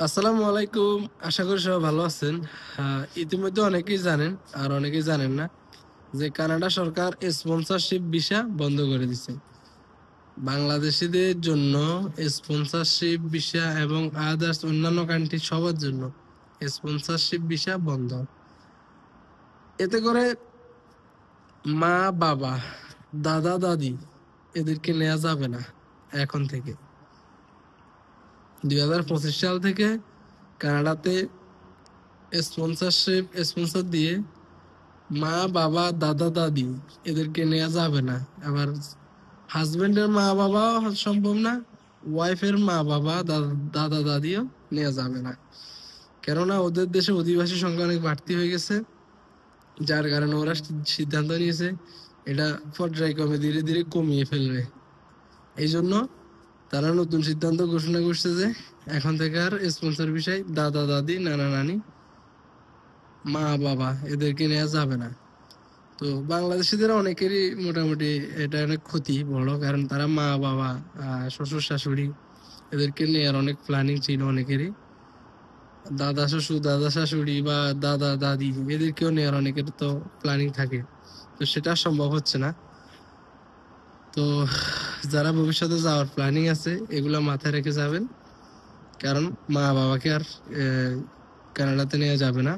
আসসালামু আলাইকুম। আশা করি সবাই ভালো আছেন। ইতিমধ্যে অনেকেই জানেন আর অনেকেই জানেন না যে কানাডা সরকার স্পন্সরশিপ ভিসা বন্ধ করে দিছে বাংলাদেশিদের জন্য। স্পন্সরশিপ ভিসা এবং আদার্স অন্যান্য কান্ট্রি সবার জন্য স্পন্সরশিপ ভিসা বন্ধ। এতে করে মা বাবা, দাদা দাদি এদেরকে নেওয়া যাবে না। এখন থেকে 2025 সাল থেকে কানাডাতে স্পন্সর দিয়ে মা বাবা, দাদা দাদি এদেরকে নেওয়া যাবে না। আবার হাজবেন্ডের মা বাবা সম্ভব না, ওয়াইফের মা বাবা, দাদা দাদিও নেওয়া যাবে না। কেননা ওদের দেশে অধিবাসী সংখ্যা অনেক বাড়তি হয়ে গেছে, যার কারণে ওরা সিদ্ধান্ত নিয়েছে এটা পর্যায়ক্রমে ধীরে ধীরে কমিয়ে ফেলবে। এই জন্য তারা নতুন সিদ্ধান্ত ঘোষণা করছে যে এখন থেকে আর স্পন্সর বিষয় দাদা দাদি, নানা নানি, মা বাবা এদেরকে নেওয়া যাবে না। তো বাংলাদেশিদের অনেকেরই মোটামুটি এটা অনেক ক্ষতি বড়, কারণ তারা মা বাবা, শ্বশুর শাশুড়ি এদেরকে নেওয়ার অনেক প্ল্যানিং ছিল অনেকেরই। দাদা শ্বশুর, দাদা শাশুড়ি বা দাদা দাদি এদেরকেও নেওয়ার অনেকের তো প্ল্যানিং থাকে, তো সেটা সম্ভব হচ্ছে না। তো যারা ভবিষ্যতে যাওয়ার প্ল্যানিং আছে এগুলা মাথায় রেখে যাবেন, কারণ মা বাবাকে আর কানাডাতে নেওয়া যাবে না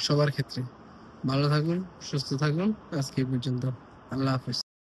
সবার ক্ষেত্রে। ভালো থাকুন, সুস্থ থাকুন। আজকে এই পর্যন্ত। আল্লাহ হাফেজ।